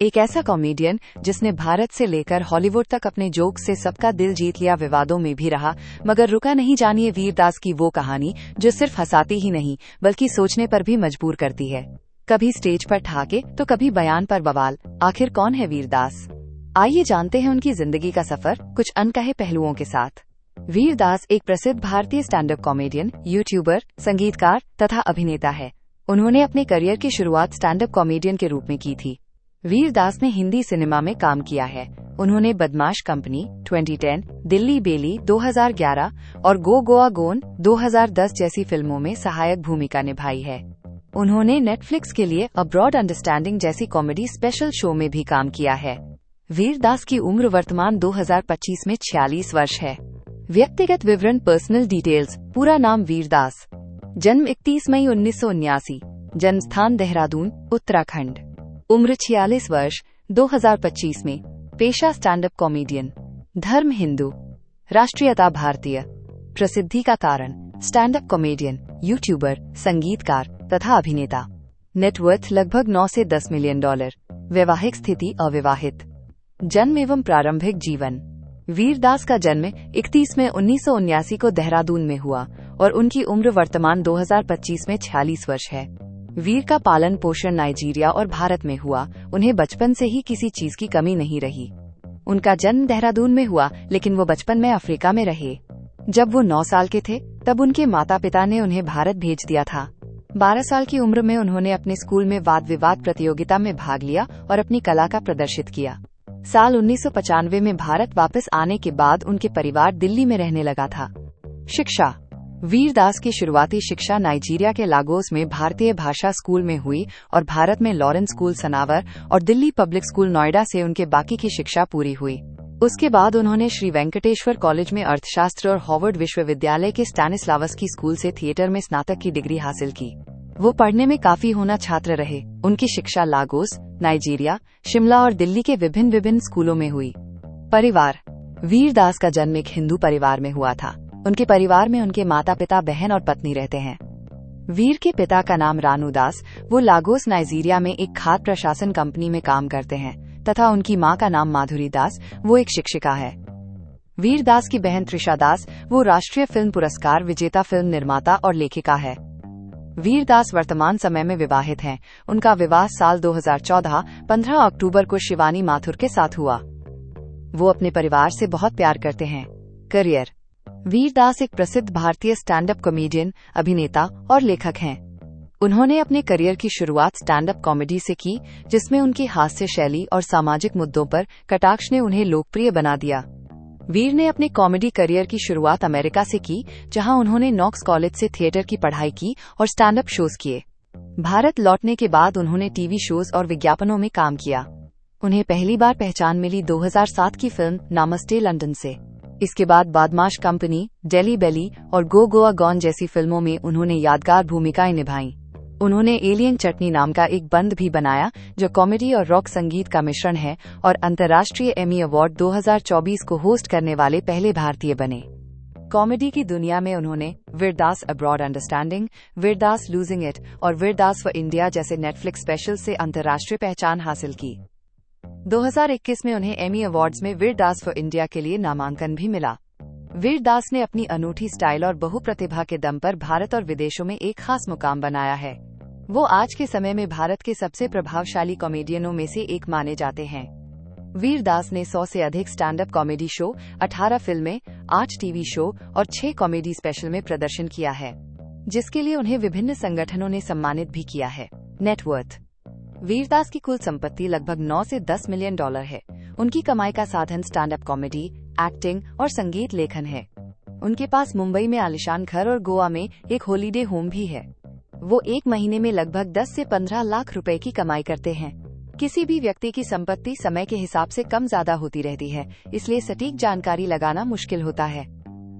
एक ऐसा कॉमेडियन जिसने भारत से लेकर हॉलीवुड तक अपने जोक से सबका दिल जीत लिया, विवादों में भी रहा मगर रुका नहीं। जानिए वीरदास की वो कहानी जो सिर्फ हंसाती ही नहीं बल्कि सोचने पर भी मजबूर करती है। कभी स्टेज पर ठाके तो कभी बयान पर बवाल। आखिर कौन है वीरदास? आइए जानते हैं उनकी जिंदगी का सफर कुछ अनकहे पहलुओं के साथ। वीरदास एक प्रसिद्ध भारतीय स्टैंड अप कॉमेडियन, यूट्यूबर, संगीतकार तथा अभिनेता है। उन्होंने अपने करियर की शुरुआत स्टैंड अप कॉमेडियन के रूप में की थी। वीरदास ने हिंदी सिनेमा में काम किया है। उन्होंने बदमाश कंपनी 2010, दिल्ली बेली 2011 और गो गोवा गोन 2010 जैसी फिल्मों में सहायक भूमिका निभाई है। उन्होंने नेटफ्लिक्स के लिए अ ब्रॉड अंडरस्टैंडिंग जैसी कॉमेडी स्पेशल शो में भी काम किया है। वीरदास की उम्र वर्तमान 2025 में 46 वर्ष है। व्यक्तिगत विवरण, पर्सनल डिटेल्स। पूरा नाम वीरदास, जन्म 31 मई 1979, जन्म स्थान देहरादून, उत्तराखंड, उम्र 46 वर्ष, 2025 में, पेशा स्टैंड अप कॉमेडियन, धर्म हिंदू, राष्ट्रीयता भारतीय, प्रसिद्धि का कारण स्टैंड अप कॉमेडियन, यूट्यूबर, संगीतकार तथा अभिनेता, नेटवर्थ लगभग 9 से 10 मिलियन डॉलर, वैवाहिक स्थिति अविवाहित, जन्म एवं प्रारंभिक जीवन। वीरदास का जन्म 31 मई 1979 को देहरादून में हुआ और उनकी उम्र वर्तमान 2025 में 46 वर्ष है। वीर का पालन पोषण नाइजीरिया और भारत में हुआ। उन्हें बचपन से ही किसी चीज की कमी नहीं रही। उनका जन्म देहरादून में हुआ लेकिन वो बचपन में अफ्रीका में रहे। जब वो 9 साल के थे तब उनके माता पिता ने उन्हें भारत भेज दिया था। 12 साल की उम्र में उन्होंने अपने स्कूल में वाद विवाद प्रतियोगिता में भाग लिया और अपनी कला का प्रदर्शित किया। साल 1995 में भारत वापस आने के बाद उनके परिवार दिल्ली में रहने लगा था। शिक्षा। वीरदास की शुरुआती शिक्षा नाइजीरिया के लागोस में भारतीय भाषा स्कूल में हुई और भारत में लॉरेंस स्कूल सनावर और दिल्ली पब्लिक स्कूल नोएडा से उनके बाकी की शिक्षा पूरी हुई। उसके बाद उन्होंने श्री वेंकटेश्वर कॉलेज में अर्थशास्त्र और हार्वर्ड विश्वविद्यालय के स्टैनिस्लावस्की स्कूल से थिएटर में स्नातक की डिग्री हासिल की। वो पढ़ने में काफी होना छात्र रहे। उनकी शिक्षा लागोस, नाइजीरिया, शिमला और दिल्ली के विभिन्न स्कूलों में हुई। परिवार। वीरदास का जन्म एक हिंदू परिवार में हुआ था। उनके परिवार में उनके माता पिता, बहन और पत्नी रहते हैं। वीर के पिता का नाम रानू दास, वो लागोस नाइजीरिया में एक खाद्य प्रशासन कंपनी में काम करते हैं तथा उनकी मां का नाम माधुरी दास, वो एक शिक्षिका है। वीरदास की बहन त्रिशा दास, वो राष्ट्रीय फिल्म पुरस्कार विजेता फिल्म निर्माता और लेखिका है। वीरदास वर्तमान समय में विवाहित हैं। उनका विवाह साल 2014 15 अक्टूबर को शिवानी माथुर के साथ हुआ। वो अपने परिवार से बहुत प्यार करते हैं। करियर। वीरदास एक प्रसिद्ध भारतीय स्टैंड अप कॉमेडियन, अभिनेता और लेखक हैं। उन्होंने अपने करियर की शुरुआत स्टैंड अप कॉमेडी से की, जिसमें उनकी हास्य शैली और सामाजिक मुद्दों पर कटाक्ष ने उन्हें लोकप्रिय बना दिया। वीर ने अपने कॉमेडी करियर की शुरुआत अमेरिका से की, जहां उन्होंने नॉक्स कॉलेज से थिएटर की पढ़ाई की और स्टैंड अप शोज किए। भारत लौटने के बाद उन्होंने टीवी शोज और विज्ञापनों में काम किया। उन्हें पहली बार पहचान मिली 2007 की फिल्म नमस्ते लंदन से। इसके बाद बदमाश कंपनी, दिल्ली बेली और गो गोवा गॉन जैसी फिल्मों में उन्होंने यादगार भूमिकाएं निभाईं। उन्होंने एलियन चटनी नाम का एक बंद भी बनाया जो कॉमेडी और रॉक संगीत का मिश्रण है और अंतर्राष्ट्रीय एमी अवार्ड 2024 को होस्ट करने वाले पहले भारतीय बने। कॉमेडी की दुनिया में उन्होंने Vir Das a broad understanding, Vir Das losing it और वीरदास फॉर इंडिया जैसे नेटफ्लिक्स स्पेशल से अंतर्राष्ट्रीय पहचान हासिल की। 2021 में उन्हें एमी अवार्ड्स में वीरदास फॉर इंडिया के लिए नामांकन भी मिला। वीरदास ने अपनी अनूठी स्टाइल और बहुप्रतिभा के दम पर भारत और विदेशों में एक खास मुकाम बनाया है। वो आज के समय में भारत के सबसे प्रभावशाली कॉमेडियनों में से एक माने जाते हैं। वीरदास ने 100 से अधिक स्टैंड अप कॉमेडी शो, 18 फिल्में, 8 टीवी शो और 6 कॉमेडी स्पेशल में प्रदर्शन किया है, जिसके लिए उन्हें विभिन्न संगठनों ने सम्मानित भी किया है। नेटवर्थ। वीरदास की कुल संपत्ति लगभग 9 से 10 मिलियन डॉलर है। उनकी कमाई का साधन स्टैंड अप कॉमेडी, एक्टिंग और संगीत लेखन है। उनके पास मुंबई में आलीशान घर और गोवा में एक हॉलीडे होम भी है। वो एक महीने में लगभग 10 से 15 लाख रुपए की कमाई करते हैं। किसी भी व्यक्ति की संपत्ति समय के हिसाब से कम ज्यादा होती रहती है, इसलिए सटीक जानकारी लगाना मुश्किल होता है।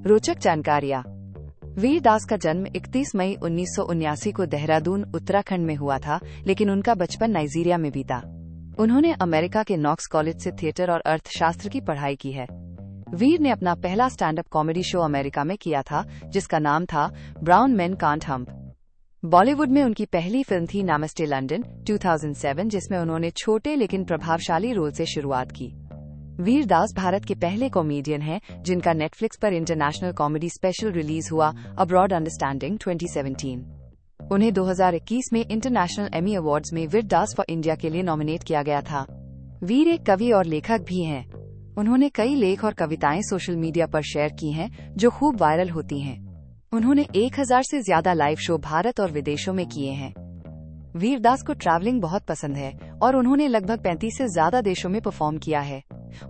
रोचक जानकारियाँ। वीरदास का जन्म 31 मई 1979 को देहरादून, उत्तराखंड में हुआ था, लेकिन उनका बचपन नाइजीरिया में बीता। उन्होंने अमेरिका के नॉक्स कॉलेज से थिएटर और अर्थशास्त्र की पढ़ाई की है। वीर ने अपना पहला stand up comedy show America में किया था, जिसका नाम था brown main can't hump. Bollywood में उनकी पहली फिल्म थी नमस्ते लंदन 2007, जिसमें उन्होंने छोटे लेकिन प्रभावशाली रोल से शुरुआत की। वीर दास भारत के पहले कॉमेडियन हैं जिनका नेटफ्लिक्स पर इंटरनेशनल कॉमेडी स्पेशल रिलीज हुआ, अ ब्रॉड अंडरस्टैंडिंग 2017। उन्हें 2021 में इंटरनेशनल एमी अवार्ड्स में वीर दास फॉर इंडिया के लिए नॉमिनेट किया गया था। वीर एक कवि और लेखक भी हैं। उन्होंने कई लेख और कविताएं सोशल मीडिया पर शेयर की हैं जो खूब वायरल होती हैं। उन्होंने 1000 से ज्यादा लाइव शो भारत और विदेशों में किए हैं। वीर दास को ट्रैवलिंग बहुत पसंद है और उन्होंने लगभग 35 से ज्यादा देशों में परफॉर्म किया है।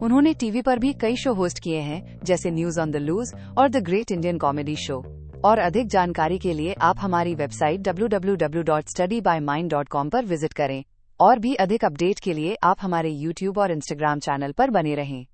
उन्होंने टीवी पर भी कई शो होस्ट किए हैं, जैसे न्यूज ऑन द लूज और the great Indian comedy show. और अधिक जानकारी के लिए आप हमारी वेबसाइट www.studybymind.com पर विजिट करें। और भी अधिक अपडेट के लिए आप हमारे YouTube और Instagram चैनल पर बने रहें।